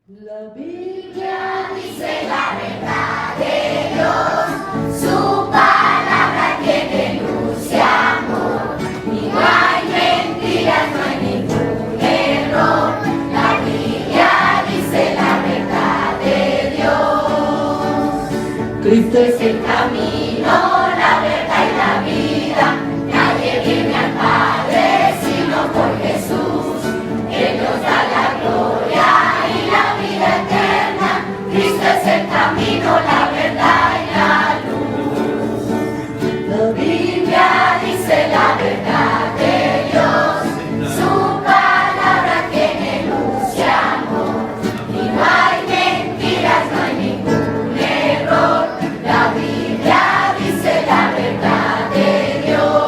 La Biblia dice la verdad de Dios, su palabra tiene luz y amor, y no hay mentiras, no hay ningún error. La Biblia dice la verdad de Dios. Cristo es el camino, la verdad y la vida. Nadie viene al Padre sino por Jesús. Él nos da la gloria y la vida eterna. Cristo es el camino, la verdad y la luz. La Biblia dice la verdad de Dios, su palabra tiene luz y amor, y no hay mentiras, no hay ningún error. La Biblia dice la verdad de Dios.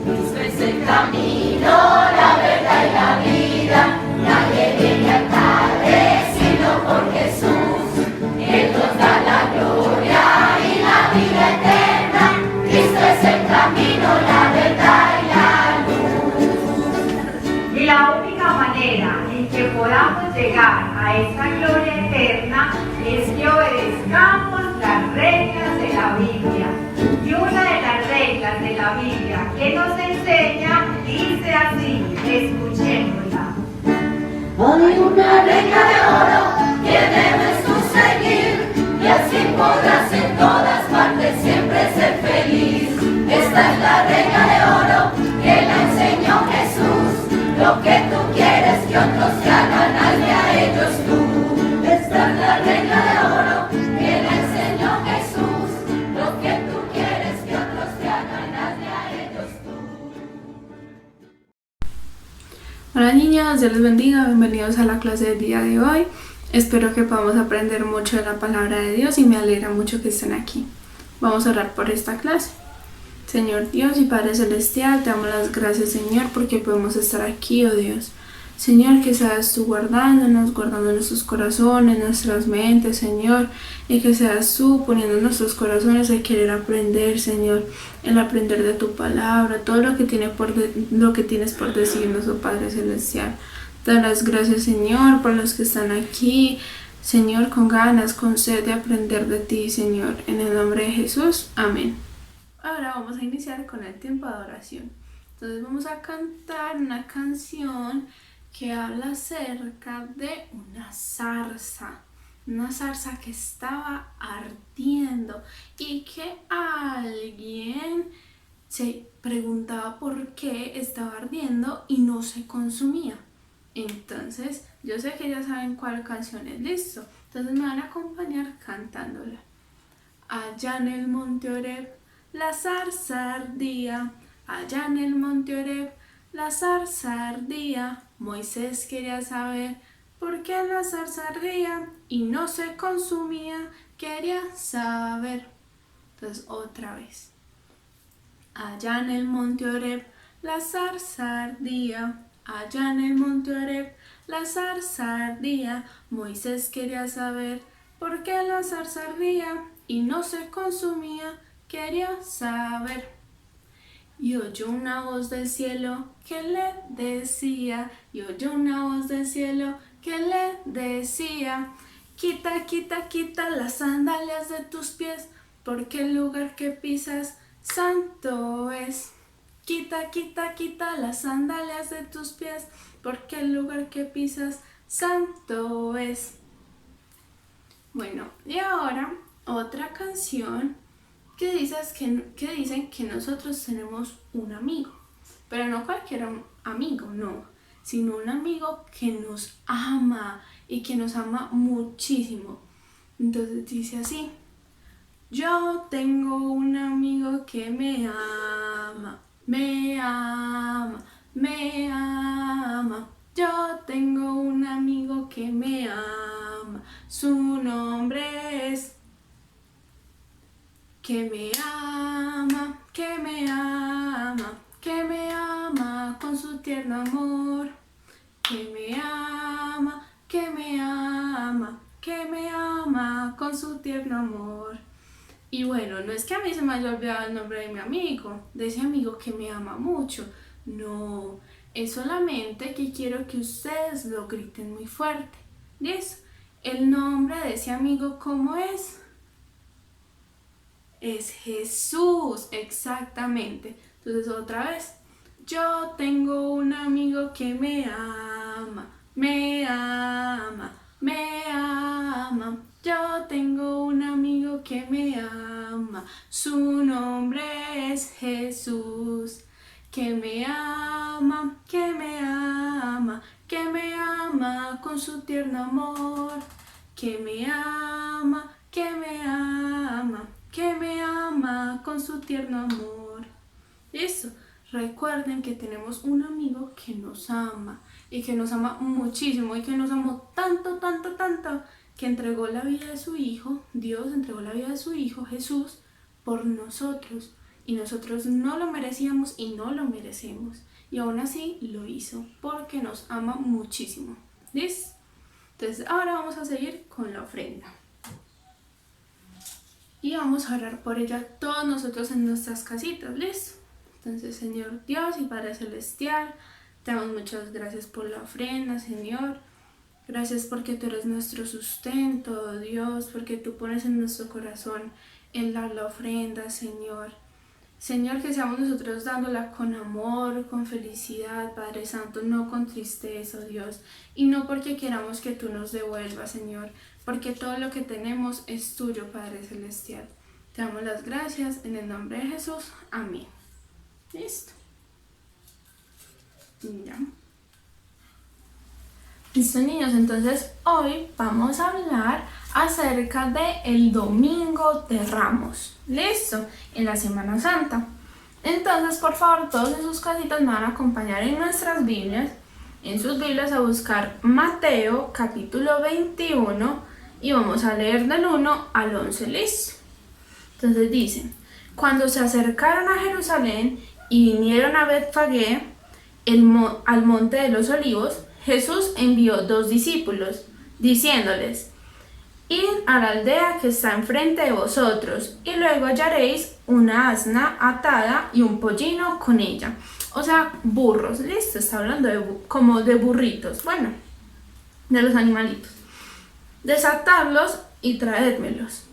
Cristo es el camino, la verdad y la vida. Nadie viene al Padre sino por Jesús. Él nos da la gloria y la vida eterna. Cristo es el camino, la verdad y la luz. La única manera en que podamos llegar a esa gloria eterna es que obedezcamos las reglas de la Biblia. Y una de las reglas de la Biblia que nos enseña dice así, escuchémosla. Hay una regla de oro que debes tú seguir, y así podrás en todas partes siempre ser feliz. Esta es la regla de oro que la enseñó Jesús. Lo que tú quieres que otros te hagan, hazle a ellos tú. Esta es la regla de oro que la enseñó Jesús. Lo que tú quieres que otros te hagan, hazle a ellos tú. Hola niñas, Dios les bendiga, bienvenidos a la clase del día de hoy. Espero que podamos aprender mucho de la palabra de Dios y me alegra mucho que estén aquí. Vamos a orar por esta clase. Señor Dios y Padre Celestial, te damos las gracias, Señor, porque podemos estar aquí, oh Dios. Señor, que seas tú guardándonos, guardando nuestros corazones, nuestras mentes, Señor, y que seas tú poniendo en nuestros corazones el querer aprender, Señor, el aprender de tu palabra, todo lo que tienes por decirnos, oh Padre Celestial. Te doy las gracias, Señor, por los que están aquí, Señor, con ganas, con sed de aprender de ti, Señor, en el nombre de Jesús. Amén. Ahora vamos a iniciar con el tiempo de adoración. Entonces vamos a cantar una canción que habla acerca de una zarza que estaba ardiendo y que alguien se preguntaba por qué estaba ardiendo y no se consumía. Entonces, yo sé que ya saben cuál canción es, listo. Entonces me van a acompañar cantándola. Allá en el monte Oreb la zarza ardía, allá en el monte Oreb la zarza ardía. Moisés quería saber por qué la zarza ardía y no se consumía, quería saber. Entonces otra vez. Allá en el monte Oreb la zarza ardía, allá en el monte Oreb la zarza ardía. Moisés quería saber por qué la zarza ardía y no se consumía, quería saber. Y oyó una voz del cielo que le decía, y oyó una voz del cielo que le decía: quita, quita, quita las sandalias de tus pies, porque el lugar que pisas santo es. Quita, quita, quita las sandalias de tus pies, porque el lugar que pisas santo es. Bueno, y ahora otra canción que dicen que nosotros tenemos un amigo, pero no cualquier amigo, no, sino un amigo que nos ama y que nos ama muchísimo. Entonces dice así: yo tengo un amigo que me ama, me ama, me ama. Yo tengo un amigo que me ama, su nombre es. Que me ama, que me ama, que me ama con su tierno amor. Que me ama, que me ama, que me ama con su tierno amor. Y bueno, no es que a mí se me haya olvidado el nombre de mi amigo, de ese amigo que me ama mucho. No, es solamente que quiero que ustedes lo griten muy fuerte. ¿Listo? El nombre de ese amigo, ¿cómo es? Es Jesús, exactamente. Entonces otra vez, yo tengo un amigo que me ama, me ama, me ama. Yo tengo un amigo que me ama, su nombre es Jesús. Que me ama, que me ama, que me ama con su tierno amor. Que me ama, que me ama, que me ama con su tierno amor. Eso, recuerden que tenemos un amigo que nos ama y que nos ama muchísimo y que nos amó tanto, tanto, tanto que entregó la vida de su Hijo. Dios entregó la vida de su Hijo, Jesús, por nosotros. Y nosotros no lo merecíamos y no lo merecemos. Y aún así lo hizo porque nos ama muchísimo. ¿Listo? Entonces ahora vamos a seguir con la ofrenda. Y vamos a orar por ella todos nosotros en nuestras casitas. ¿Listo? Entonces, Señor Dios y Padre Celestial, te damos muchas gracias por la ofrenda, Señor. Gracias porque tú eres nuestro sustento, Dios, porque tú pones en nuestro corazón el dar la ofrenda, Señor. Señor, que seamos nosotros dándola con amor, con felicidad, Padre Santo, no con tristeza, Dios. Y no porque queramos que tú nos devuelvas, Señor, porque todo lo que tenemos es tuyo, Padre Celestial. Te damos las gracias en el nombre de Jesús. Amén. Listo. Ya. Listo, niños, entonces hoy vamos a hablar acerca del Domingo de Ramos. Listo, en la Semana Santa. Entonces, por favor, todos en sus casitas me van a acompañar en nuestras Biblias, en sus Biblias, a buscar Mateo capítulo 21 y vamos a leer del 1 al 11. Listo. Entonces dice: cuando se acercaron a Jerusalén y vinieron a Betfagé, al monte de los olivos, Jesús envió 2 discípulos, diciéndoles: id a la aldea que está enfrente de vosotros, y luego hallaréis una asna atada y un pollino con ella. O sea, burros, listo, está hablando como de burritos, bueno, de los animalitos. Desatadlos y traédmelos.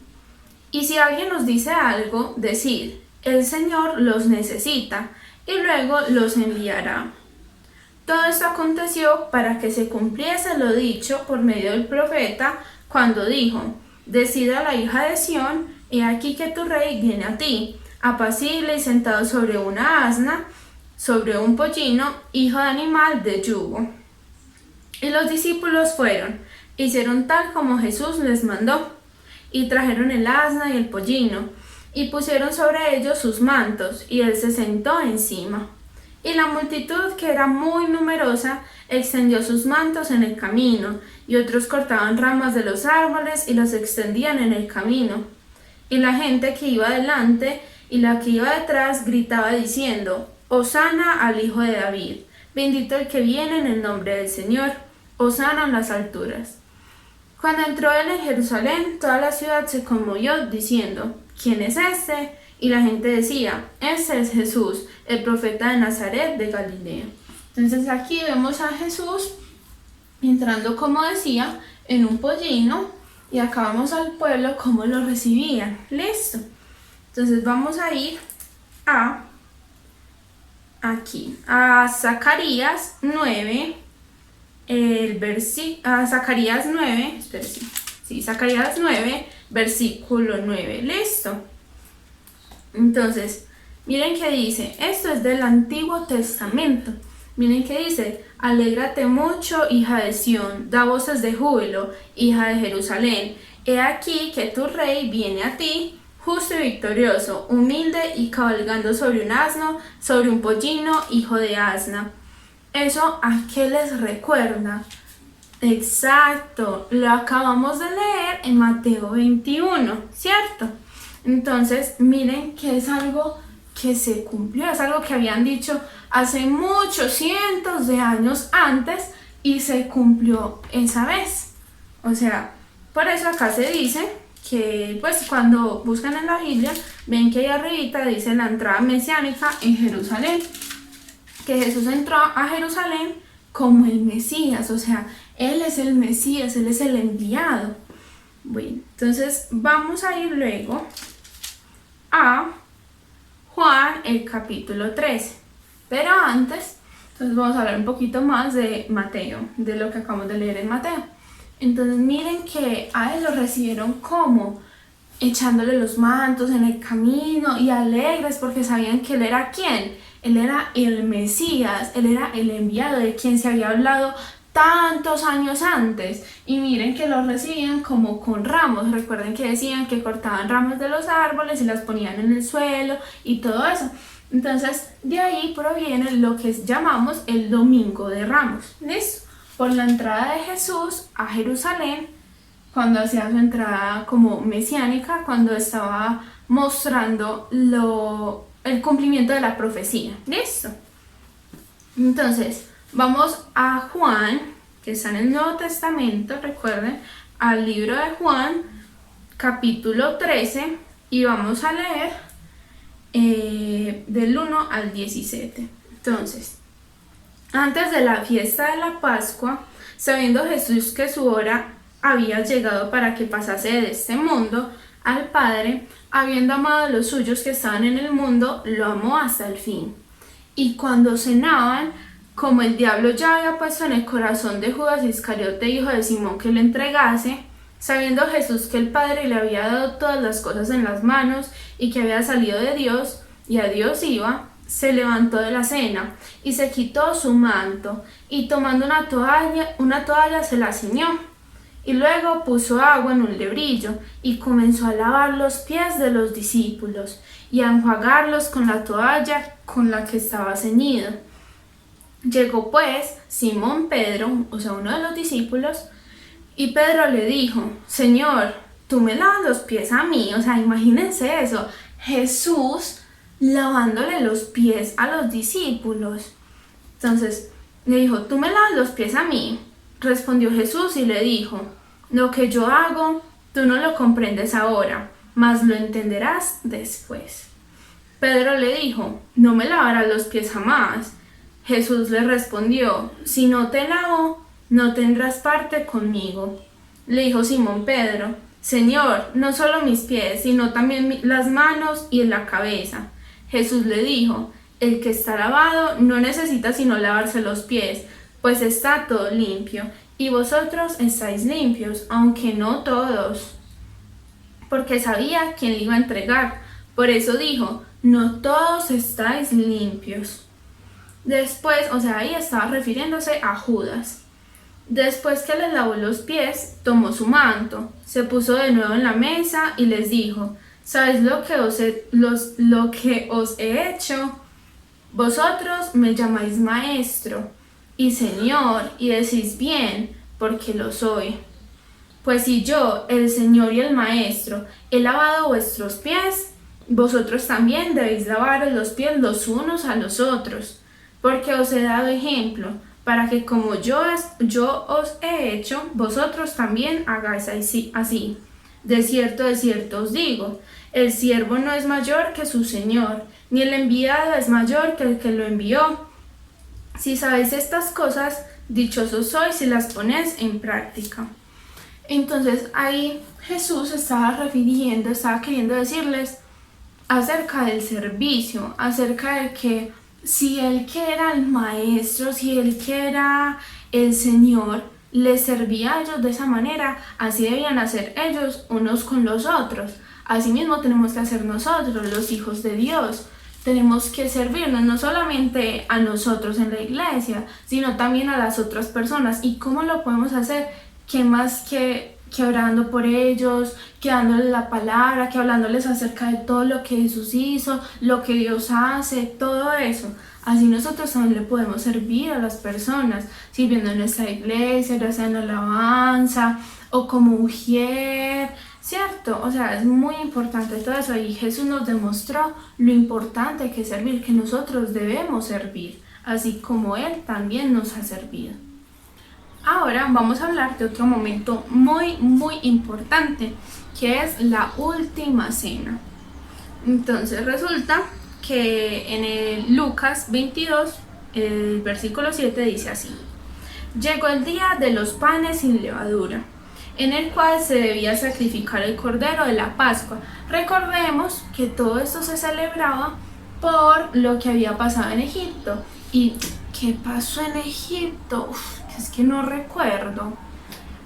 Y si alguien os dice algo, decid: el Señor los necesita, y luego los enviará. Todo esto aconteció para que se cumpliese lo dicho por medio del profeta, cuando dijo: decid a la hija de Sión, he aquí que tu rey viene a ti, apacible y sentado sobre una asna, sobre un pollino, hijo de animal de yugo. Y los discípulos fueron, hicieron tal como Jesús les mandó, y trajeron el asna y el pollino, y pusieron sobre ellos sus mantos, y él se sentó encima. Y la multitud, que era muy numerosa, extendió sus mantos en el camino, y otros cortaban ramas de los árboles y las extendían en el camino. Y la gente que iba delante y la que iba detrás gritaba diciendo: Hosana al Hijo de David, bendito el que viene en el nombre del Señor, Hosana en las alturas. Cuando entró él en Jerusalén, toda la ciudad se conmovió, diciendo: ¿quién es este? Y la gente decía: este es Jesús, el profeta de Nazaret de Galilea. Entonces aquí vemos a Jesús entrando, como decía, en un pollino, y acá vamos al pueblo cómo lo recibían. Listo. Entonces vamos a ir a Zacarías 9, Zacarías 9, Zacarías 9, versículo 9. Listo. Entonces, miren que dice, esto es del Antiguo Testamento. Miren que dice: alégrate mucho, hija de Sión, da voces de júbilo, hija de Jerusalén. He aquí que tu rey viene a ti, justo y victorioso, humilde y cabalgando sobre un asno, sobre un pollino, hijo de asna. ¿Eso a qué les recuerda? Exacto, lo acabamos de leer en Mateo 21, ¿cierto? Entonces, miren que es algo que se cumplió, es algo que habían dicho hace muchos cientos de años antes y se cumplió esa vez. O sea, por eso acá se dice que, pues, cuando buscan en la Biblia, ven que ahí arribita dice la entrada mesiánica en Jerusalén, que Jesús entró a Jerusalén como el Mesías, o sea, Él es el Mesías, Él es el enviado. Bueno, entonces vamos a ir luego a Juan, el capítulo 13. Pero antes, entonces vamos a hablar un poquito más de Mateo, de lo que acabamos de leer en Mateo. Entonces miren que a él lo recibieron como echándole los mantos en el camino y alegres porque sabían que él era ¿quién? Él era el Mesías, él era el enviado de quien se había hablado tantos años antes. Y miren que lo recibían como con ramos. Recuerden que decían que cortaban ramas de los árboles y las ponían en el suelo y todo eso. Entonces de ahí proviene lo que llamamos el Domingo de Ramos. ¿Listo? Por la entrada de Jesús a Jerusalén, cuando hacía su entrada como mesiánica, cuando estaba mostrando el cumplimiento de la profecía. ¿Listo? Entonces, vamos a Juan, que está en el Nuevo Testamento, recuerden, al libro de Juan, capítulo 13, y vamos a leer del 1 al 17. Entonces, antes de la fiesta de la Pascua, sabiendo Jesús que su hora había llegado para que pasase de este mundo al Padre, habiendo amado a los suyos que estaban en el mundo, lo amó hasta el fin. Y cuando cenaban, como el diablo ya había puesto en el corazón de Judas Iscariote, hijo de Simón, que lo entregase, sabiendo Jesús que el Padre le había dado todas las cosas en las manos y que había salido de Dios y a Dios iba, se levantó de la cena y se quitó su manto y tomando una toalla se la ciñó y luego puso agua en un lebrillo y comenzó a lavar los pies de los discípulos y a enjuagarlos con la toalla con la que estaba ceñido. Llegó pues Simón Pedro, o sea uno de los discípulos, y Pedro le dijo: Señor, tú me lavas los pies a mí. O sea, imagínense eso, Jesús lavándole los pies a los discípulos. Entonces le dijo: ¿tú me lavas los pies a mí? Respondió Jesús y le dijo: lo que yo hago, tú no lo comprendes ahora, mas lo entenderás después. Pedro le dijo: no me lavarás los pies jamás. Jesús le respondió: si no te lavo, no tendrás parte conmigo. Le dijo Simón Pedro: Señor, no solo mis pies, sino también las manos y la cabeza. Jesús le dijo: el que está lavado no necesita sino lavarse los pies, pues está todo limpio, y vosotros estáis limpios, aunque no todos. Porque sabía quién le iba a entregar, por eso dijo: no todos estáis limpios. Después, o sea, ahí estaba refiriéndose a Judas. Después que les lavó los pies, tomó su manto, se puso de nuevo en la mesa y les dijo: ¿sabéis lo que os he hecho? Vosotros me llamáis maestro y señor, y decís bien, porque lo soy. Pues si yo, el Señor y el Maestro, he lavado vuestros pies, vosotros también debéis lavaros los pies los unos a los otros, porque os he dado ejemplo, para que como yo os he hecho, vosotros también hagáis así. De cierto os digo, el siervo no es mayor que su Señor, ni el enviado es mayor que el que lo envió. Si sabéis estas cosas, dichosos sois si las ponéis en práctica. Entonces ahí Jesús estaba queriendo decirles acerca del servicio, acerca de que si Él que era el Maestro, si Él que era el Señor, les servía a ellos de esa manera, así debían hacer ellos unos con los otros. Asimismo tenemos que hacer nosotros, los hijos de Dios. Tenemos que servirnos no solamente a nosotros en la iglesia, sino también a las otras personas. ¿Y cómo lo podemos hacer? ¿Qué más que orando por ellos, que dándoles la palabra, que hablándoles acerca de todo lo que Jesús hizo, lo que Dios hace, todo eso? Así nosotros también le podemos servir a las personas, sirviendo en nuestra iglesia, ya sea en la alabanza o como mujer, ¿cierto? O sea, es muy importante todo eso, y Jesús nos demostró lo importante que es servir, que nosotros debemos servir, así como Él también nos ha servido. Ahora vamos a hablar de otro momento muy importante, que es la última cena. Entonces resulta que en el Lucas 22, el versículo 7 dice así: llegó el día de los panes sin levadura, en el cual se debía sacrificar el cordero de la Pascua. Recordemos que todo esto se celebraba por lo que había pasado en Egipto. ¿Y qué pasó en Egipto? Es que no recuerdo.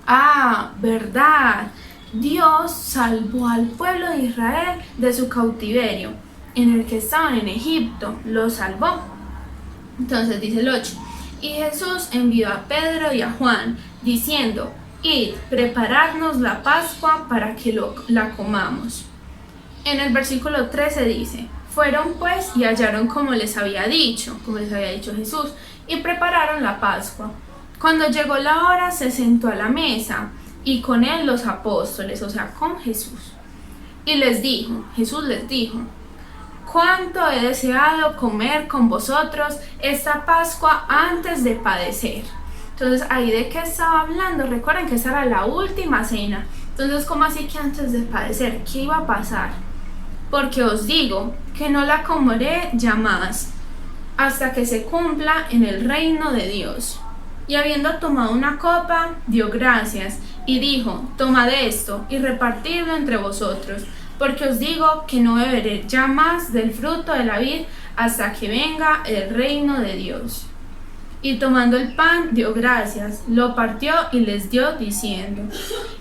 Ah, verdad. Dios salvó al pueblo de Israel de su cautiverio, en el que estaban en Egipto. Lo salvó. Entonces dice el 8. Y Jesús envió a Pedro y a Juan, diciendo: id, prepararnos la Pascua para que la comamos. En el versículo 13 dice: fueron pues y hallaron como les había dicho Jesús, y prepararon la Pascua. Cuando llegó la hora, se sentó a la mesa, y con él los apóstoles, o sea, con Jesús. Y Jesús les dijo: cuánto he deseado comer con vosotros esta Pascua antes de padecer. Entonces, ahí de qué estaba hablando. Recuerden que esa era la última cena. Entonces, ¿cómo así que antes de padecer? ¿Qué iba a pasar? Porque os digo que no la comeré ya más, hasta que se cumpla en el reino de Dios. Y habiendo tomado una copa, dio gracias, y dijo: tomad esto, y repartidlo entre vosotros, porque os digo que no beberé ya más del fruto de la vid, hasta que venga el reino de Dios. Y tomando el pan, dio gracias, lo partió y les dio, diciendo: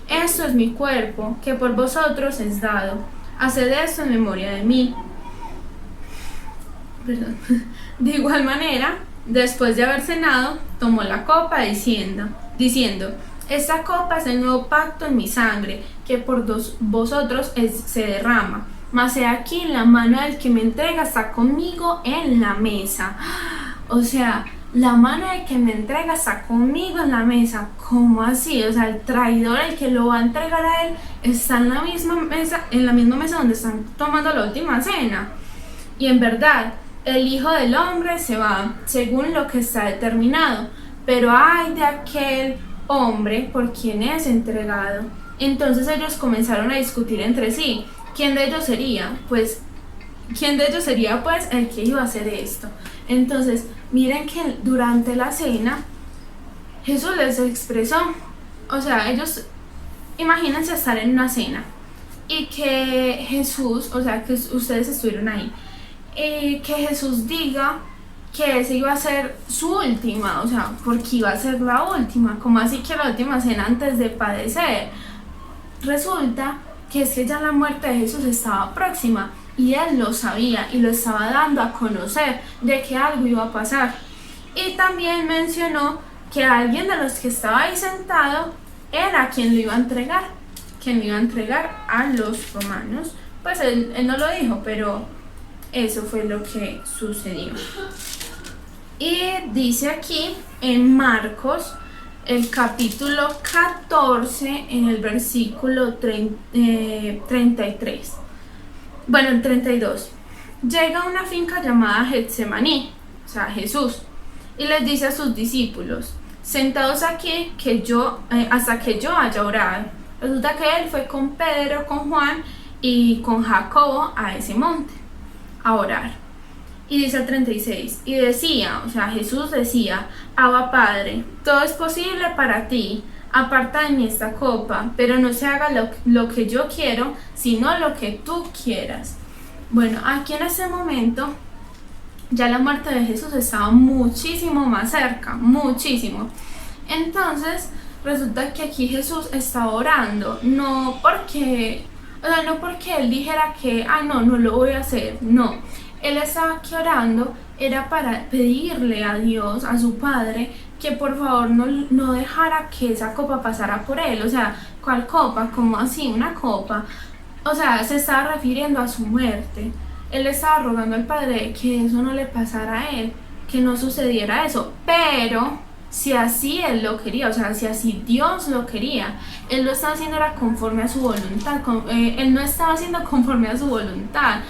esto es mi cuerpo, que por vosotros es dado. Haced esto en memoria de mí. De igual manera, después de haber cenado, tomó la copa diciendo: esta copa es el nuevo pacto en mi sangre, que por vosotros se derrama. Mas he aquí, la mano del que me entrega está conmigo en la mesa. O sea, la mano del que me entrega está conmigo en la mesa. ¿Cómo así? O sea, el traidor, el que lo va a entregar a él, está en la misma mesa donde están tomando la última cena. Y en verdad, el Hijo del Hombre se va según lo que está determinado, pero ay de aquel hombre por quien es entregado. Entonces ellos comenzaron a discutir entre sí. ¿Quién de ellos sería? Pues el que iba a hacer esto. Entonces, miren que durante la cena Jesús les expresó, o sea, ellos, imagínense estar en una cena y que Jesús, o sea, que ustedes estuvieron ahí, que Jesús diga que esa iba a ser su última, o sea, porque iba a ser la última. ¿Cómo así que la última cena antes de padecer? Resulta que es que ya la muerte de Jesús estaba próxima, y él lo sabía y lo estaba dando a conocer de que algo iba a pasar. Y también mencionó que alguien de los que estaba ahí sentado era quien lo iba a entregar, a los romanos. Pues él no lo dijo, pero eso fue lo que sucedió. Y dice aquí en Marcos, el capítulo 14, en el versículo 33. Bueno, el 32. Llega a una finca llamada Getsemaní, o sea, Jesús, y les dice a sus discípulos: sentados aquí hasta que yo haya orado. Resulta que él fue con Pedro, con Juan y con Jacobo a ese monte a orar. Y dice el 36, y decía, o sea, Jesús decía: Abba Padre, todo es posible para ti, aparta de mí esta copa, pero no se haga lo que yo quiero, sino lo que tú quieras. Bueno, aquí en ese momento ya la muerte de Jesús estaba muchísimo más cerca, muchísimo. Entonces resulta que aquí Jesús estaba orando, no porque él dijera que no lo voy a hacer, no. Él estaba aquí orando, era para pedirle a Dios, a su Padre, que por favor no dejara que esa copa pasara por él. O sea, ¿cuál copa? ¿Cómo así? Una copa. O sea, se estaba refiriendo a su muerte. Él estaba rogando al Padre que eso no le pasara a él, que no sucediera eso. Pero si así él lo quería, o sea, si así Dios lo quería, él lo estaba haciendo era conforme a su voluntad. Él no estaba haciendo conforme a su voluntad.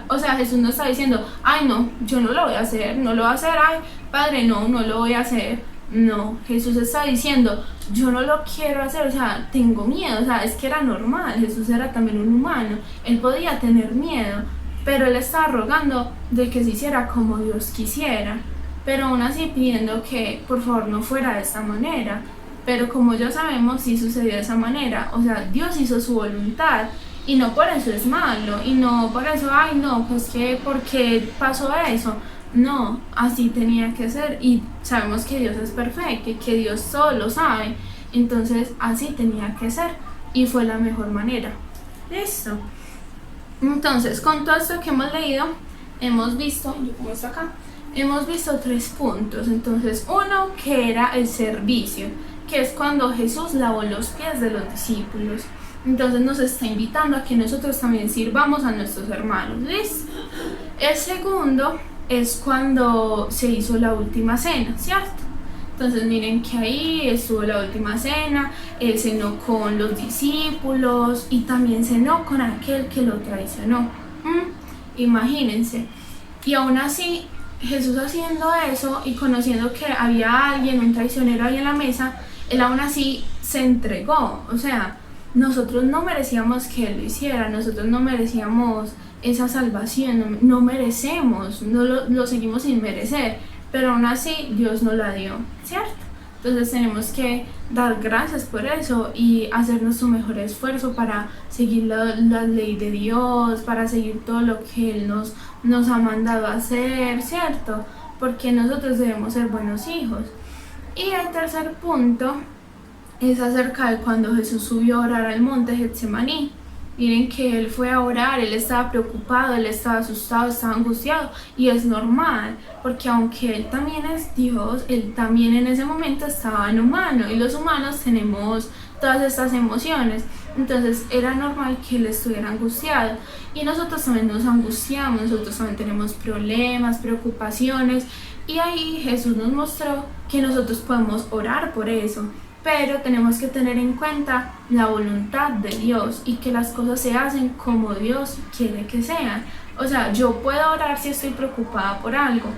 O sea, Jesús no estaba diciendo: ay no, yo no lo voy a hacer, ay Padre, no lo voy a hacer. No, Jesús está diciendo: yo no lo quiero hacer, o sea, tengo miedo. O sea, es que era normal, Jesús era también un humano, él podía tener miedo, pero él estaba rogando de que se hiciera como Dios quisiera. pero aún así pidiendo que por favor no fuera de esta manera. Pero como ya sabemos, sí sucedió de esa manera. O sea, Dios hizo su voluntad y no por eso es malo, y no por eso, ay no, pues que, ¿por qué pasó eso? No, así tenía que ser, y sabemos que Dios es perfecto y que Dios todo lo sabe, entonces así tenía que ser y fue la mejor manera. Listo. Entonces, con todo esto que hemos leído, hemos visto, yo pongo esto acá, hemos visto 3 puntos. Entonces, uno, que era el servicio, que es cuando Jesús lavó los pies de los discípulos. Entonces nos está invitando a que nosotros también sirvamos a nuestros hermanos. ¿Listo? El segundo es cuando se hizo la última cena, ¿cierto? Entonces miren que ahí estuvo la última cena, él cenó con los discípulos y también cenó con aquel que lo traicionó. Imagínense. Y aún así, Jesús haciendo eso y conociendo que había alguien, un traicionero ahí en la mesa, él aún así se entregó. O sea, nosotros no merecíamos que él lo hiciera, nosotros no merecíamos esa salvación, no merecemos, no lo seguimos sin merecer, pero aún así Dios nos la dio, ¿cierto? Entonces tenemos que dar gracias por eso y hacer nuestro mejor esfuerzo para seguir la ley de Dios, para seguir todo lo que Él nos ha mandado a hacer, ¿cierto? Porque nosotros debemos ser buenos hijos. Y el tercer punto es acerca de cuando Jesús subió a orar al monte Getsemaní. Miren que él fue a orar, él estaba preocupado, él estaba asustado, estaba angustiado, y es normal, porque aunque él también es Dios, él también en ese momento estaba en humano, y los humanos tenemos todas estas emociones. Entonces era normal que él estuviera angustiado, y nosotros también nos angustiamos, nosotros también tenemos problemas, preocupaciones, y ahí Jesús nos mostró que nosotros podemos orar por eso. Pero tenemos que tener en cuenta la voluntad de Dios y que las cosas se hacen como Dios quiere que sean. O sea, yo puedo orar si estoy preocupada por algo,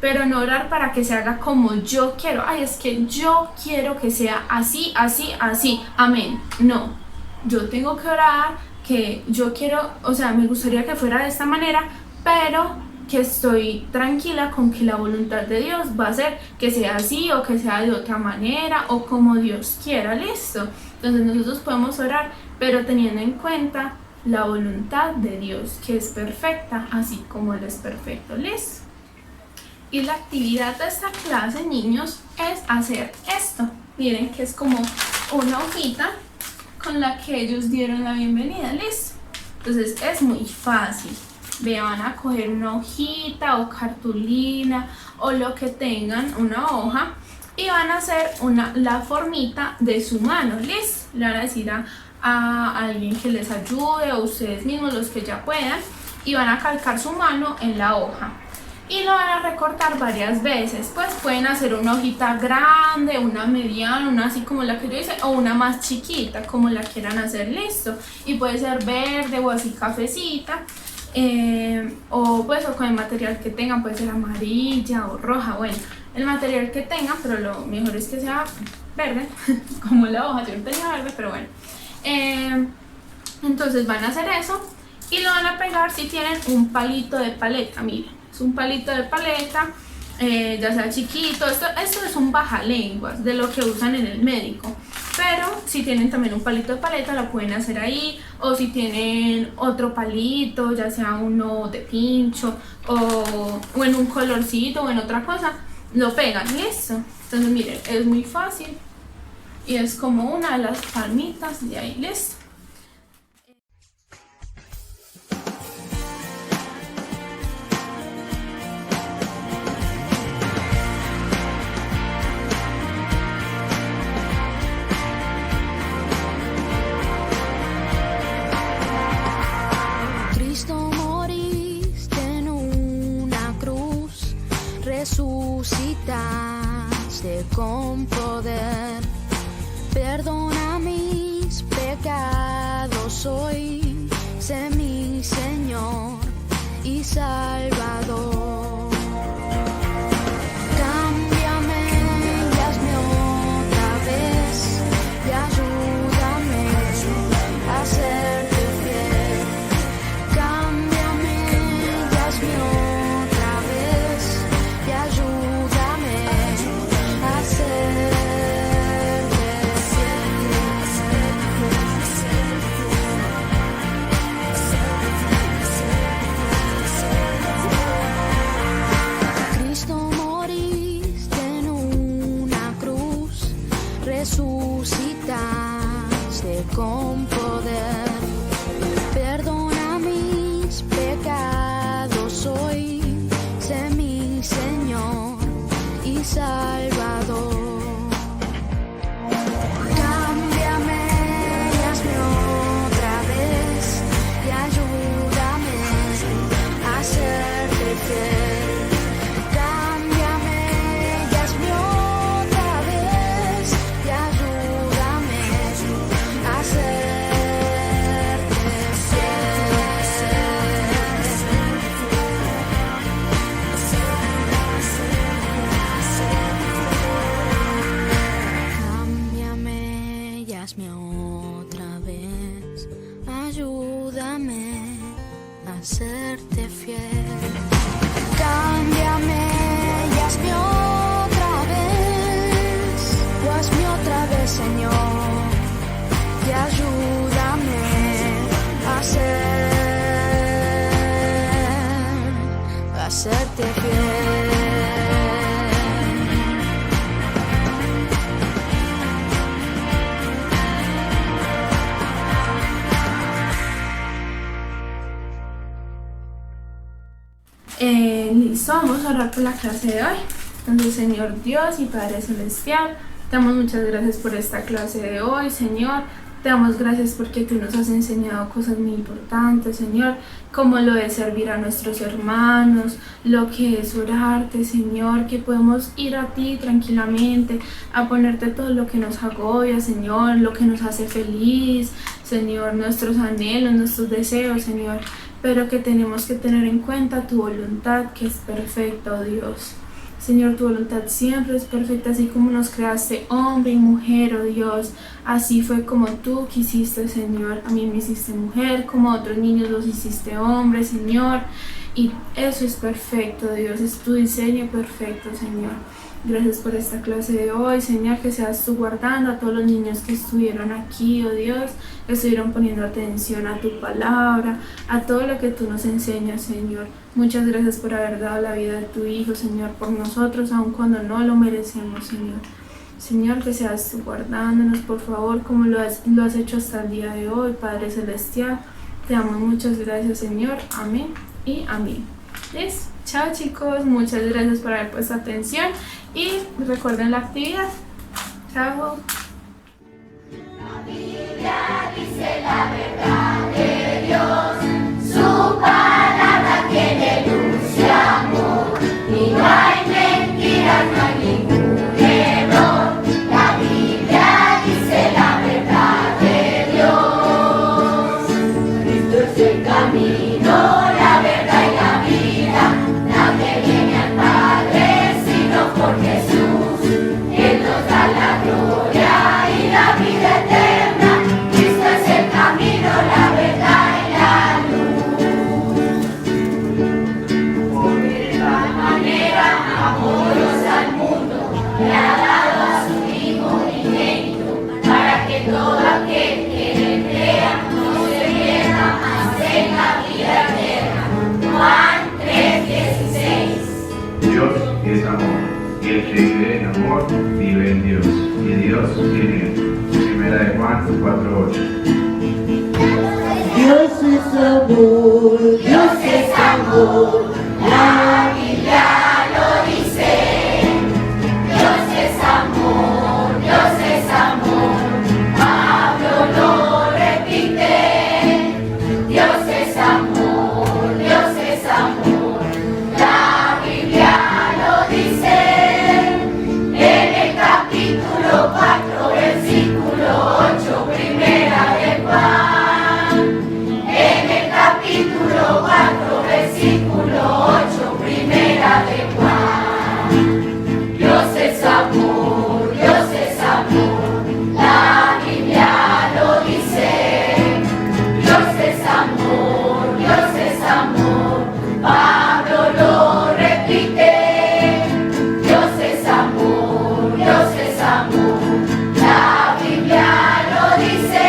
pero no orar para que se haga como yo quiero. Ay, es que yo quiero que sea así, así, así. Amén. No, yo tengo que orar que yo quiero, o sea, me gustaría que fuera de esta manera, pero que estoy tranquila con que la voluntad de Dios va a ser que sea así o que sea de otra manera o como Dios quiera. Listo. Entonces nosotros podemos orar, pero teniendo en cuenta la voluntad de Dios, que es perfecta, así como Él es perfecto. Listo. Y la actividad de esta clase, niños, es hacer esto. Miren que es como una hojita con la que ellos dieron la bienvenida. Listo. Entonces es muy fácil. Van a coger una hojita o cartulina o lo que tengan, una hoja, y van a hacer la formita de su mano. ¿Listo? Le van a decir a alguien que les ayude o ustedes mismos, los que ya puedan, y van a calcar su mano en la hoja y lo van a recortar varias veces. Pues pueden hacer una hojita grande, una mediana, una así como la que yo hice, o una más chiquita como la quieran hacer. Listo. Y puede ser verde o así cafecita. O con el material que tengan, puede ser amarilla o roja, bueno, el material que tengan, pero lo mejor es que sea verde, como la hoja. Yo no tenía verde, pero bueno. Entonces van a hacer eso y lo van a pegar si tienen un palito de paleta. Miren, es un palito de paleta, ya sea chiquito. Esto es un bajalenguas de lo que usan en el médico. Pero si tienen también un palito de paleta, lo pueden hacer ahí. O si tienen otro palito, ya sea uno de pincho o en un colorcito o en otra cosa, lo pegan. Listo. Entonces miren, es muy fácil y es como una de las palmitas de ahí. Listo. Resucitaste con poder, perdona mis pecados. otra vez. Ayúdame a serte fiel. Cámbiame y hazme otra vez, Señor, y ayúdame a serte fiel. Listo, vamos a orar por la clase de hoy. Entonces, Señor Dios y Padre Celestial, te damos muchas gracias por esta clase de hoy, Señor. Te damos gracias porque tú nos has enseñado cosas muy importantes, Señor, como lo de servir a nuestros hermanos, lo que es orarte, Señor, que podemos ir a ti tranquilamente, a ponerte todo lo que nos agobia, Señor, lo que nos hace feliz, Señor, nuestros anhelos, nuestros deseos, Señor, pero que tenemos que tener en cuenta tu voluntad, que es perfecta, oh Dios. Señor, tu voluntad siempre es perfecta, así como nos creaste hombre y mujer, oh Dios. Así fue como tú quisiste, Señor. A mí me hiciste mujer, como a otros niños los hiciste hombre, Señor. Y eso es perfecto, Dios. Es tu diseño perfecto, Señor. Gracias por esta clase de hoy, Señor, que seas tú guardando a todos los niños que estuvieron aquí, oh Dios, que estuvieron poniendo atención a tu palabra, a todo lo que tú nos enseñas, Señor. Muchas gracias por haber dado la vida de tu Hijo, Señor, por nosotros, aun cuando no lo merecemos, Señor. Señor, que seas tú guardándonos, por favor, como lo has hecho hasta el día de hoy, Padre Celestial. Te damos muchas gracias, Señor. Amén y amén. ¿Listo? Chao, chicos, muchas gracias por haber puesto atención y recuerden la actividad. Chao. La Biblia dice la verdad de Dios, su palabra tiene luz y amor, y no hay mentiras, no hay ningún error. La Biblia dice la verdad de Dios. Cristo es el camino, la verdad y la vida. Nadie viene al Padre sino por Jesús. Él nos da la gloria y la vida eterna. Cristo es el camino, la verdad y la luz. Porque de tal manera amó Dios al mundo, le ha dado a su Hijo unigénito, para que todo aquel que en él crea no se pierda, mas tenga vida eterna. Juan 3:16. Dios es amor, y el que vive en amor vive en Dios, y Dios en él. Primera de Juan 4:8. Dios es amor, Dios es amor, la Biblia lo dice. Dios es amor, Dios es amor, Pablo lo repite. Dios es amor, Dios es amor, la Biblia lo dice. En el capítulo 4, versículo 8, primera de Juan. En el capítulo 4, versículo 8, primera de Juan. Dios es amor, Dios es amor, la Biblia lo dice. Dios es amor, Dios es amor, Pablo lo repite. Dios es amor, Dios es amor, la Biblia lo dice.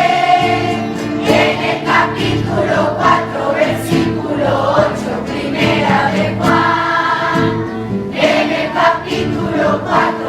En el capítulo 4, versículo 8, primera de Juan. En el capítulo 4,